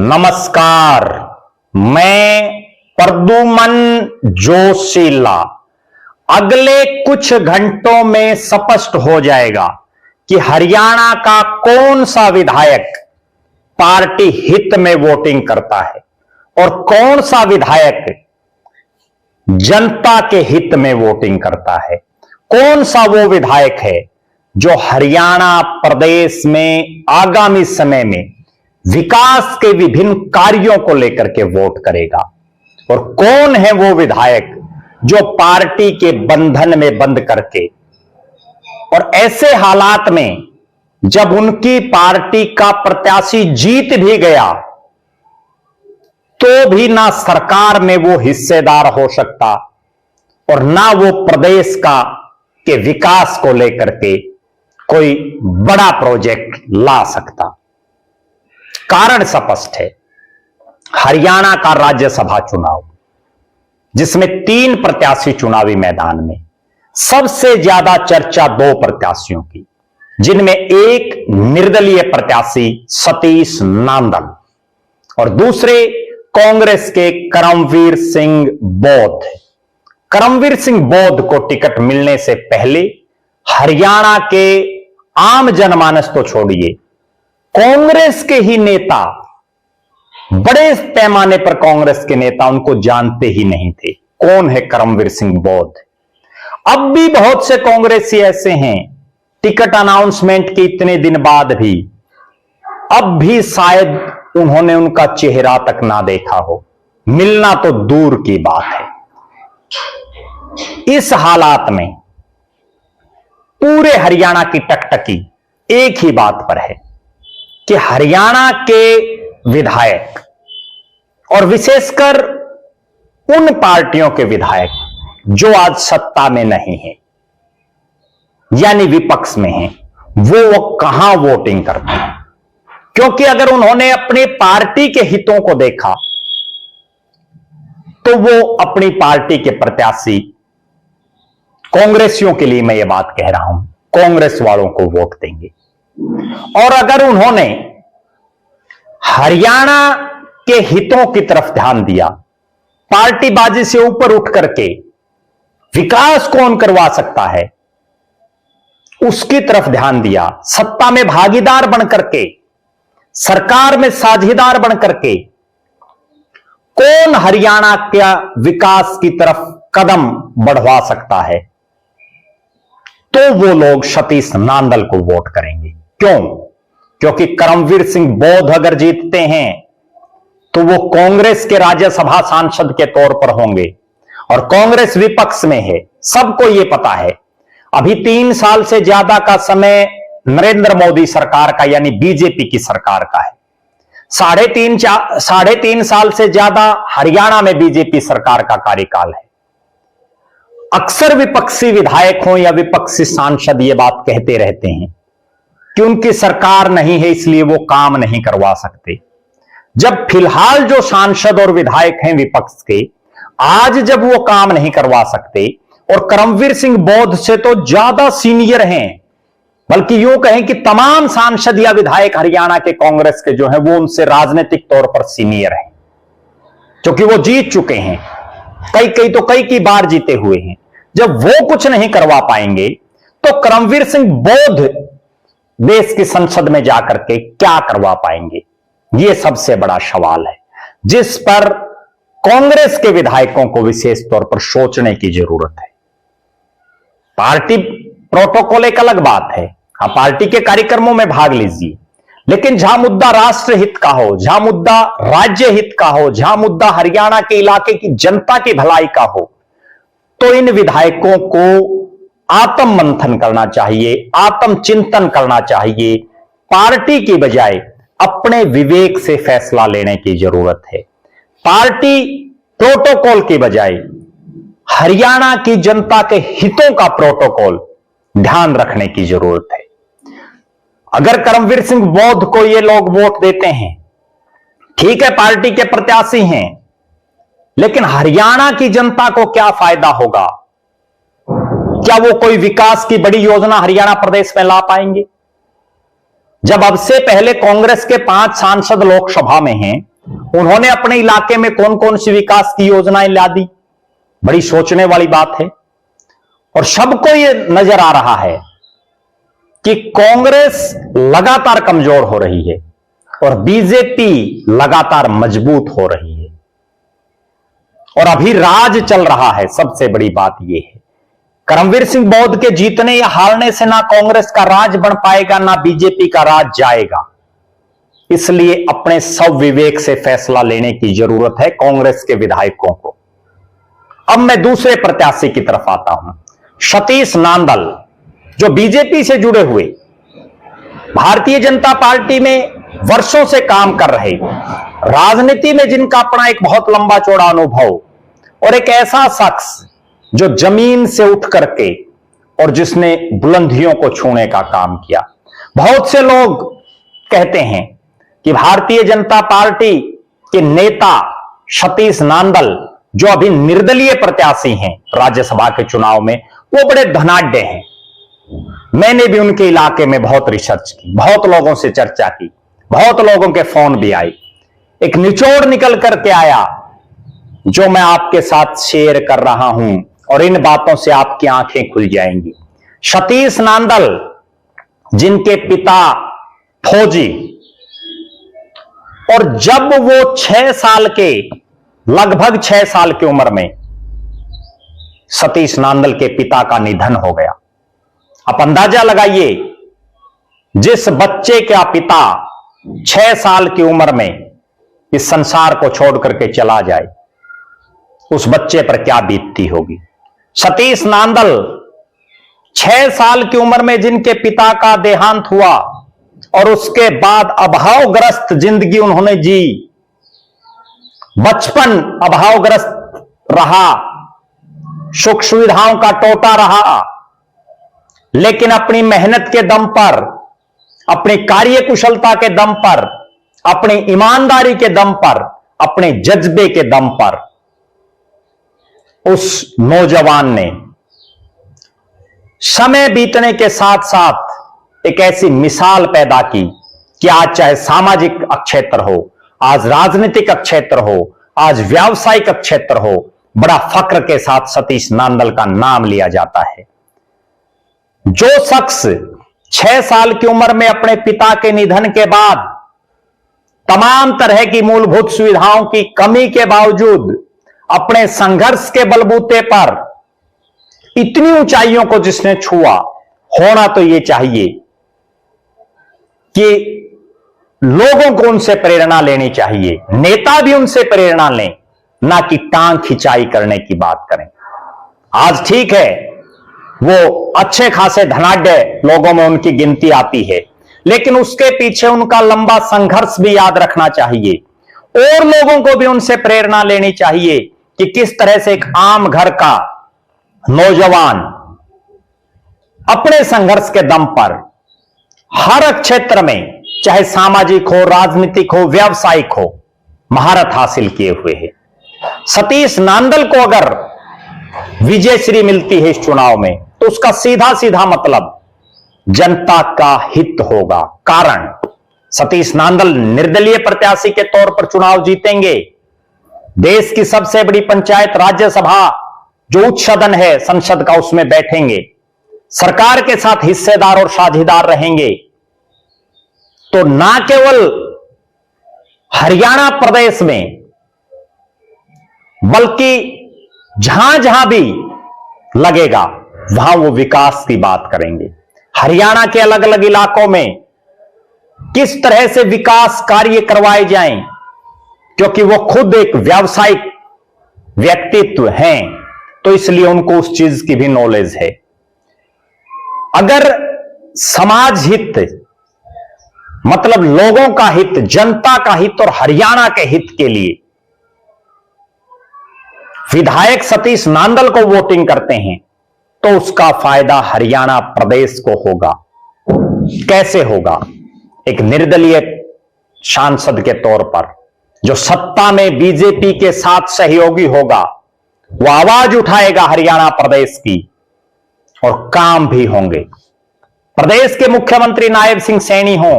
नमस्कार, मैं प्रद्युमन जोशीला। अगले कुछ घंटों में स्पष्ट हो जाएगा कि हरियाणा का कौन सा विधायक पार्टी हित में वोटिंग करता है और कौन सा विधायक जनता के हित में वोटिंग करता है। कौन सा वो विधायक है जो हरियाणा प्रदेश में आगामी समय में विकास के विभिन्न कार्यों को लेकर के वोट करेगा और कौन है वो विधायक जो पार्टी के बंधन में बंद करके और ऐसे हालात में जब उनकी पार्टी का प्रत्याशी जीत भी गया तो भी ना सरकार में वो हिस्सेदार हो सकता और ना वो प्रदेश के विकास को लेकर के कोई बड़ा प्रोजेक्ट ला सकता। कारण स्पष्ट है, हरियाणा का राज्यसभा चुनाव जिसमें 3 प्रत्याशी चुनावी मैदान में, सबसे ज्यादा चर्चा 2 प्रत्याशियों की, जिनमें एक निर्दलीय प्रत्याशी सतीश नांदल और दूसरे कांग्रेस के करमवीर सिंह बौद्ध। करमवीर सिंह बौद्ध को टिकट मिलने से पहले हरियाणा के आम जनमानस तो छोड़िए, कांग्रेस के ही नेता, बड़े पैमाने पर कांग्रेस के नेता उनको जानते ही नहीं थे कौन है करमवीर सिंह बौद्ध। अब भी बहुत से कांग्रेसी ऐसे हैं, टिकट अनाउंसमेंट के इतने दिन बाद भी अब भी शायद उन्होंने उनका चेहरा तक ना देखा हो, मिलना तो दूर की बात है। इस हालात में पूरे हरियाणा की टकटकी एक ही बात पर है कि हरियाणा के विधायक और विशेषकर उन पार्टियों के विधायक जो आज सत्ता में नहीं है यानी विपक्ष में हैं, वो कहां वोटिंग करते हैं। क्योंकि अगर उन्होंने अपनी पार्टी के हितों को देखा तो वो अपनी पार्टी के प्रत्याशी, कांग्रेसियों के लिए मैं ये बात कह रहा हूं, कांग्रेस वालों को वोट देंगे। और अगर उन्होंने हरियाणा के हितों की तरफ ध्यान दिया, पार्टीबाजी से ऊपर उठ करके विकास कौन करवा सकता है उसकी तरफ ध्यान दिया, सत्ता में भागीदार बनकर के, सरकार में साझेदार बनकर के कौन हरियाणा के विकास की तरफ कदम बढ़वा सकता है, तो वो लोग सतीश नांदल को वोट करेंगे। क्यों? क्योंकि करमवीर सिंह बौद्ध अगर जीतते हैं तो वो कांग्रेस के राज्यसभा सांसद के तौर पर होंगे और कांग्रेस विपक्ष में है, सबको ये पता है। अभी 3 साल से ज्यादा का समय नरेंद्र मोदी सरकार का यानी बीजेपी की सरकार का है। 3.5 साल से ज्यादा हरियाणा में बीजेपी सरकार का कार्यकाल है। अक्सर विपक्षी विधायक हों या विपक्षी सांसद ये बात कहते रहते हैं कि उनकी सरकार नहीं है इसलिए वो काम नहीं करवा सकते। जब फिलहाल जो सांसद और विधायक हैं विपक्ष के, आज जब वो काम नहीं करवा सकते और करमवीर सिंह बौद्ध से तो ज्यादा सीनियर हैं, बल्कि यूं कहें कि तमाम सांसद या विधायक हरियाणा के कांग्रेस के जो हैं वो उनसे राजनीतिक तौर पर सीनियर हैं, क्योंकि वो जीत चुके हैं, कई की बार जीते हुए हैं। जब वो कुछ नहीं करवा पाएंगे तो करमवीर सिंह बौद्ध देश की संसद में जाकर के क्या करवा पाएंगे, यह सबसे बड़ा सवाल है जिस पर कांग्रेस के विधायकों को विशेष तौर पर सोचने की जरूरत है। पार्टी प्रोटोकॉल एक अलग बात है, आप पार्टी के कार्यक्रमों में भाग लीजिए, लेकिन जहां मुद्दा राष्ट्र हित का हो, जहां मुद्दा राज्य हित का हो, जहां मुद्दा हरियाणा के इलाके की जनता की भलाई का हो, तो इन विधायकों को आत्म मंथन करना चाहिए, आत्म चिंतन करना चाहिए। पार्टी की बजाय अपने विवेक से फैसला लेने की जरूरत है। पार्टी प्रोटोकॉल की बजाय हरियाणा की जनता के हितों का प्रोटोकॉल ध्यान रखने की जरूरत है। अगर करमवीर सिंह बौद्ध को ये लोग वोट देते हैं, ठीक है, पार्टी के प्रत्याशी हैं, लेकिन हरियाणा की जनता को क्या फायदा होगा? क्या वो कोई विकास की बड़ी योजना हरियाणा प्रदेश में ला पाएंगे? जब अब से पहले कांग्रेस के 5 सांसद लोकसभा में हैं उन्होंने अपने इलाके में कौन कौन सी विकास की योजनाएं ला दी? बड़ी सोचने वाली बात है। और सबको यह नजर आ रहा है कि कांग्रेस लगातार कमजोर हो रही है और बीजेपी लगातार मजबूत हो रही है और अभी राज चल रहा है। सबसे बड़ी बात यह है, करमवीर सिंह बौद्ध के जीतने या हारने से ना कांग्रेस का राज बन पाएगा, ना बीजेपी का राज जाएगा। इसलिए अपने सब विवेक से फैसला लेने की जरूरत है कांग्रेस के विधायकों को। अब मैं दूसरे प्रत्याशी की तरफ आता हूं, सतीश नांदल, जो बीजेपी से जुड़े हुए, भारतीय जनता पार्टी में वर्षों से काम कर रहे, राजनीति में जिनका अपना एक बहुत लंबा चौड़ा अनुभव और एक ऐसा शख्स जो जमीन से उठ करके और जिसने बुलंदियों को छूने का काम किया। बहुत से लोग कहते हैं कि भारतीय जनता पार्टी के नेता सतीश नांदल, जो अभी निर्दलीय प्रत्याशी हैं राज्यसभा के चुनाव में, वो बड़े धनाढ्य हैं। मैंने भी उनके इलाके में बहुत रिसर्च की, बहुत लोगों से चर्चा की, बहुत लोगों के फोन भी आए। एक निचोड़ निकल करके आया जो मैं आपके साथ शेयर कर रहा हूं और इन बातों से आपकी आंखें खुल जाएंगी। सतीश नांदल, जिनके पिता फौजी, और जब वो 6 साल के, लगभग 6 साल की उम्र में सतीश नांदल के पिता का निधन हो गया। आप अंदाजा लगाइए, जिस बच्चे का पिता 6 साल की उम्र में इस संसार को छोड़ करके चला जाए, उस बच्चे पर क्या बीतती होगी। सतीश नांदल 6 साल की उम्र में जिनके पिता का देहांत हुआ और उसके बाद अभावग्रस्त जिंदगी उन्होंने जी, बचपन अभावग्रस्त रहा, सुख सुविधाओं का टोटा रहा, लेकिन अपनी मेहनत के दम पर, अपनी कार्य कुशलता के दम पर, अपनी ईमानदारी के दम पर, अपने जज्बे के दम पर उस नौजवान ने समय बीतने के साथ साथ एक ऐसी मिसाल पैदा की कि आज चाहे सामाजिक क्षेत्र हो, आज राजनीतिक क्षेत्र हो, आज व्यावसायिक क्षेत्र हो, बड़ा फक्र के साथ सतीश नांदल का नाम लिया जाता है। जो शख्स 6 साल की उम्र में अपने पिता के निधन के बाद तमाम तरह की मूलभूत सुविधाओं की कमी के बावजूद अपने संघर्ष के बलबूते पर इतनी ऊंचाइयों को जिसने छुआ, होना तो यह चाहिए कि लोगों को उनसे प्रेरणा लेनी चाहिए, नेता भी उनसे प्रेरणा लें, ना कि टांग खिंचाई करने की बात करें। आज ठीक है, वो अच्छे खासे धनाढ्य लोगों में उनकी गिनती आती है, लेकिन उसके पीछे उनका लंबा संघर्ष भी याद रखना चाहिए और लोगों को भी उनसे प्रेरणा लेनी चाहिए कि किस तरह से एक आम घर का नौजवान अपने संघर्ष के दम पर हर क्षेत्र में, चाहे सामाजिक हो, राजनीतिक हो, व्यावसायिक हो, महारत हासिल किए हुए है। सतीश नांदल को अगर विजयश्री मिलती है इस चुनाव में, तो उसका सीधा सीधा मतलब जनता का हित होगा। कारण सतीश नांदल निर्दलीय प्रत्याशी के तौर पर चुनाव जीतेंगे। देश की सबसे बड़ी पंचायत राज्यसभा, जो उच्च सदन है संसद का, उसमें बैठेंगे, सरकार के साथ हिस्सेदार और साझेदार रहेंगे। तो ना केवल हरियाणा प्रदेश में, बल्कि जहां जहां भी लगेगा वहां वो विकास की बात करेंगे। हरियाणा के अलग अलग इलाकों में किस तरह से विकास कार्य करवाए जाएं, क्योंकि वो खुद एक व्यावसायिक व्यक्तित्व हैं, तो इसलिए उनको उस चीज की भी नॉलेज है। अगर समाज हित, मतलब लोगों का हित, जनता का हित और हरियाणा के हित के लिए विधायक सतीश नांदल को वोटिंग करते हैं, तो उसका फायदा हरियाणा प्रदेश को होगा। कैसे होगा? एक निर्दलीय सांसद के तौर पर, जो सत्ता में बीजेपी के साथ सहयोगी होगा, वो आवाज उठाएगा हरियाणा प्रदेश की और काम भी होंगे। प्रदेश के मुख्यमंत्री नायब सिंह सैनी हों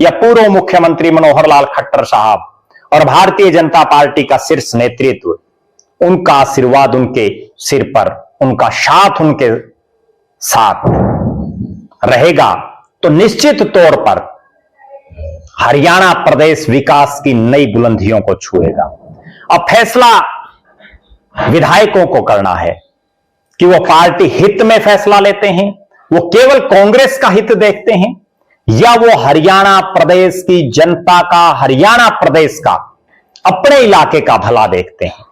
या पूर्व मुख्यमंत्री मनोहर लाल खट्टर साहब, और भारतीय जनता पार्टी का शीर्ष नेतृत्व, उनका आशीर्वाद उनके सिर पर, उनका साथ उनके साथ रहेगा तो निश्चित तौर पर हरियाणा प्रदेश विकास की नई बुलंदियों को छुएगा। अब फैसला विधायकों को करना है कि वो पार्टी हित में फैसला लेते हैं, वो केवल कांग्रेस का हित देखते हैं, या वो हरियाणा प्रदेश की जनता का, हरियाणा प्रदेश का, अपने इलाके का भला देखते हैं।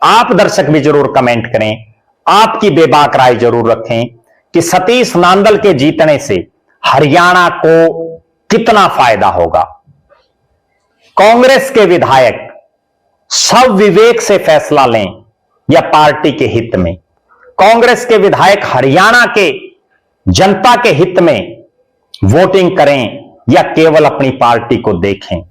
आप दर्शक भी जरूर कमेंट करें, आपकी बेबाक राय जरूर रखें कि सतीश नांदल के जीतने से हरियाणा को कितना फायदा होगा। कांग्रेस के विधायक सब विवेक से फैसला लें या पार्टी के हित में, कांग्रेस के विधायक हरियाणा के जनता के हित में वोटिंग करें या केवल अपनी पार्टी को देखें,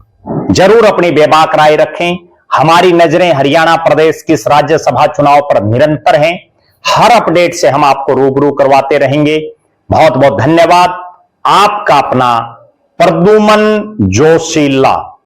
जरूर अपनी बेबाक राय रखें। हमारी नजरें हरियाणा प्रदेश की इस राज्यसभा चुनाव पर निरंतर हैं। हर अपडेट से हम आपको रूबरू करवाते रहेंगे। बहुत बहुत धन्यवाद। आपका अपना प्रद्युमन जोशीला।